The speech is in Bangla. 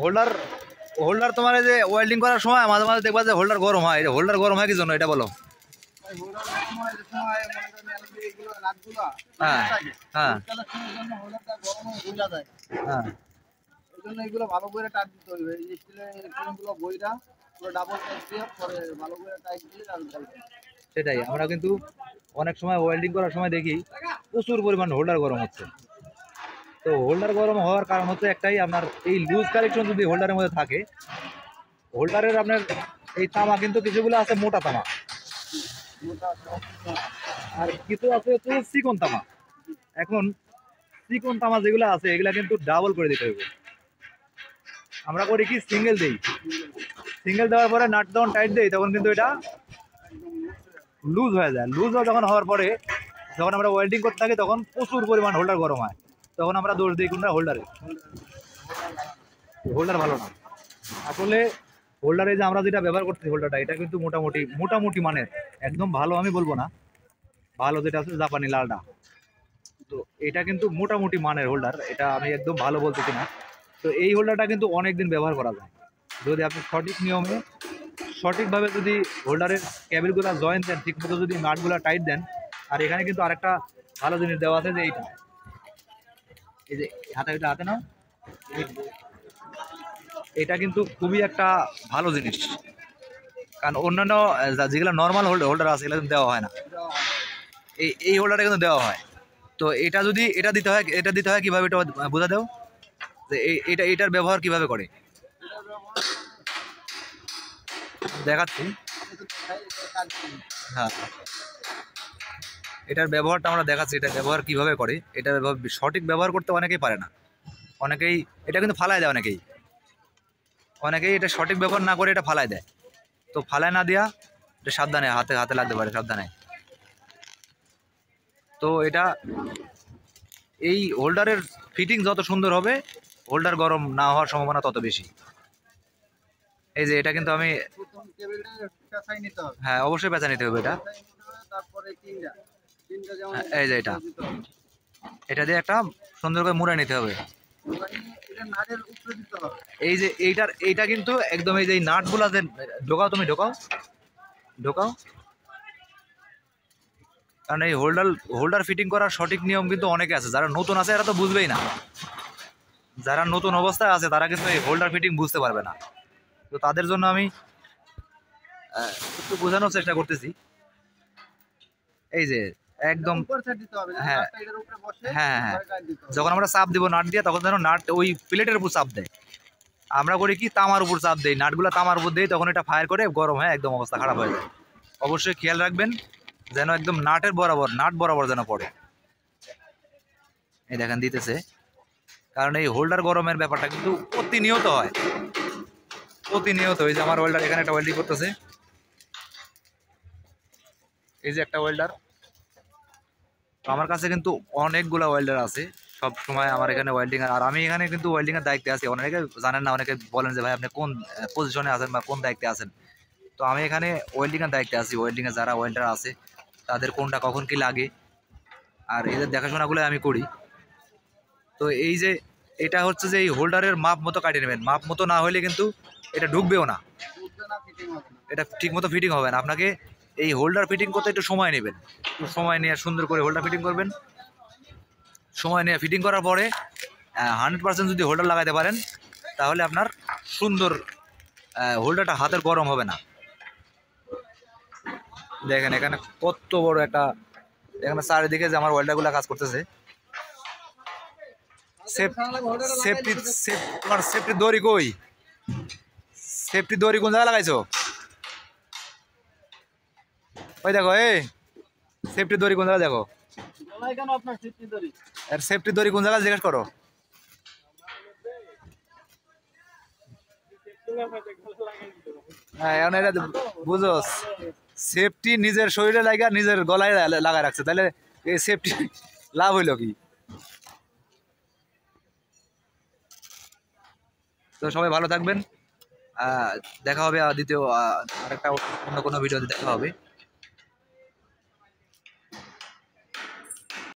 হোল্ডার হোল্ডার তোমার এই যে ওয়েল্ডিং করার সময় মাঝে মাঝে দেখবা যে হোল্ডার গরম হয়, হোল্ডার গরম হয় কি জন্য এটা বলো? হ্যাঁ হ্যাঁ হ্যাঁ এগুলো ভালো করে টাইট দিতে হবে। এই স্টিলের গুলো বইরা পুরো ডাবল টাইট দিয়ে পরে ভালো করে টাইট দিলে আর সেটাই। আমরা কিন্তু অনেক সময় ওয়েল্ডিং করার সময় দেখি প্রচুর পরিমাণ হোল্ডার গরম হচ্ছে। তো হোল্ডার গরম হওয়ার কারণ হচ্ছে একটাই, আপনার এই লুজ কালেকশন যদি হোল্ডারের মধ্যে থাকে, হোল্ডারের আপনার এই তামা কিন্তু কিছুগুলো আছে মোটা তামা, আর কিছু আছে হচ্ছে চিকন তামা। এখন চিকন তামা যেগুলো আছে এগুলা কিন্তু ডাবল করে দিতে হবে। আমরা করি কি সিঙ্গেল দেই, সিঙ্গেল দেওয়ার পরে নাট যখন টাইট দেই তখন কিন্তু এটা লুজ হয়ে যায়। লুজ যখন হওয়ার পরে যখন আমরা ওয়েল্ডিং করতে থাকি তখন প্রচুর পরিমাণ হোল্ডার গরম হয়, তখন আমরা দোষ দিই কোনটা হোল্ডারে। হোল্ডার ভালো না আসলে। হোল্ডারে যে আমরা যেটা ব্যবহার করতেছি হোল্ডারটা, এটা কিন্তু মোটামুটি মোটামুটি মানের, একদম ভালো আমি বলবো না, ভালো যেটা আছে জাপানি লালটা, তো এটা কিন্তু মোটামুটি মানের হোল্ডার, এটা আমি একদম ভালো বলতেছি না। তো এই হোল্ডারটা কিন্তু অনেক দিন ব্যবহার করা যায় যদি আপনি সঠিক নিয়মে সঠিকভাবে যদি হোল্ডারের ক্যাবেলগুলো জয়েন দেন, ঠিকমতো যদি নাটগুলো টাইট দেন। আর এখানে কিন্তু আরেকটা ভালো জিনিস দেওয়া আছে যে এইটা, এই যে এটা হাতে নাও, এটা কিন্তু খুবই একটা ভালো জিনিস, কারণ অন্যান্য যেগুলো নর্মাল হোল্ডার আছে এগুলো কিন্তু দেওয়া হয় না, এই হোল্ডারটা কিন্তু দেওয়া হয়। তো এটা যদি এটা দিতে হয় কীভাবে, এটা বোঝা দাও যে এটার ব্যবহার কিভাবে করে দেখাচ্ছি। হ্যাঁ, এটার ব্যবহারটা আমরা দেখাচ্ছি, এটা ব্যবহার কিভাবে করে। এটা সঠিক ব্যবহার করতে অনেকেই পারে না, অনেকেই এটা কিন্তু ফালায় দেয়, অনেকেই এটা সঠিক ব্যবহার না করে এটা ফালায় দেয়। তো ফালায় না দেওয়া, এটা সাবধানে, হাতে হাতে লাগতে পারে, সাবধানে। তো এটা এই হোল্ডারের ফিটিং যত সুন্দর হবে হোল্ডার গরম না হওয়ার সম্ভাবনা তত বেশি। এই যে এটা কিন্তু আমি, হ্যাঁ অবশ্যই পেঁচা নিতে হবে এটা। এই যে এটা দিয়ে একটা সুন্দর করে মুড়ে নিতে হবে। এই যে এইটা কিন্তু একদম এই যে নাটগুলা যে ঢোকাও, তুমি ঢোকাও, কারণ এই হোল্ডার ফিটিং করার সঠিক নিয়ম কিন্তু অনেকে আছে, যারা নতুন আছে এরা তো বুঝবেই না, যারা নতুন অবস্থায় আছে তারা কিন্তু এই হোল্ডার ফিটিং বুঝতে পারবে না। তো তাদের জন্য আমি একটু বোঝানোর চেষ্টা করতেছি। এই যে একদম, হ্যাঁ হ্যাঁ হ্যাঁ, যখন আমরা চাপ দিব নাট দিয়ে তখন যেন নাট ওই প্লেটের উপর চাপ দেয়। আমরা করি কি তামার উপর চাপ দেই, নাটগুলো তামার উপর দেই, তখন এটা ফায়ার করে গরম হয়, একদম অবস্থা খারাপ হয়ে যায়। অবশ্যই খেয়াল রাখবেন যেন একদম নাট বরাবর যেন পড়ে। এই দেখেন দিতেছে, কারণ এই হোল্ডার গরমের ব্যাপারটা কিন্তু প্রতিনিয়ত হয়, প্রতিনিয়ত। এই যে আমার ওয়েল্ডার এখানে একটা ওয়েল্ডিং করতেছে, এই যে একটা ওয়েল্ডার। তো আমার কাছে কিন্তু অনেকগুলা ওয়েল্ডার আছে, সব সময় আমার এখানে ওয়েল্ডিং, আর আমি এখানে কিন্তু ওয়েল্ডিং এর দায়িত্বে আছি। অনেকে জানেন না, অনেকে বলেন যে ভাই আপনি কোন পজিশনে আছেন বা কোন দায়িত্বে আছেন। তো আমি এখানে ওয়েল্ডিং এর দায়িত্বে আছি। ওয়েল্ডিং এ যারা ওয়েল্ডার আছে তাদের কোনটা কখন কি লাগে আর এদের দেখাশোনাগুলো আমি করি। তো এই যে এটা হচ্ছে যে এই হোল্ডারের মাপ মতো কাটিয়ে নেবেন, মাপ মতো না হলে কিন্তু এটা ঢুকবেও না, এটা ঠিক মতো ফিটিং হবে না। আপনাকে এই হোল্ডার ফিটিং করতে একটু সময় নেবেন, একটু সময় নিয়ে সুন্দর করে হোল্ডার ফিটিং করবেন। সময় নিয়ে ফিটিং করার পরে 100% যদি হোল্ডার লাগাইতে পারেন তাহলে আপনার সুন্দর হোল্ডারটা হাতের গরম হবে না। দেখেন এখানে কত বড় একটা, এখানে চারিদিকে যে আমার ওয়েল্ডারগুলো কাজ করতেছে। তোমার সেফটি দড়ি কই? সেফটি দড়ি কোন জায়গায় লাগাইছো? ওই দেখো, এই সেফটি দড়ি কোন জায়গায় দেখো, আর সেফটি দড়ি কোন জায়গায় জিজ্ঞেস করো। হ্যাঁ এখন এটা বুঝো, সেফটি নিজের শরীরে লাগা নিজের গলায় লাগাই রাখছে, তাহলে এই সেফটি লাভ হইল কি? তো সবাই ভালো থাকবেন, দেখা হবে দ্বিতীয় আরেকটা অন্য কোনো ভিডিওতে দেখা হবে।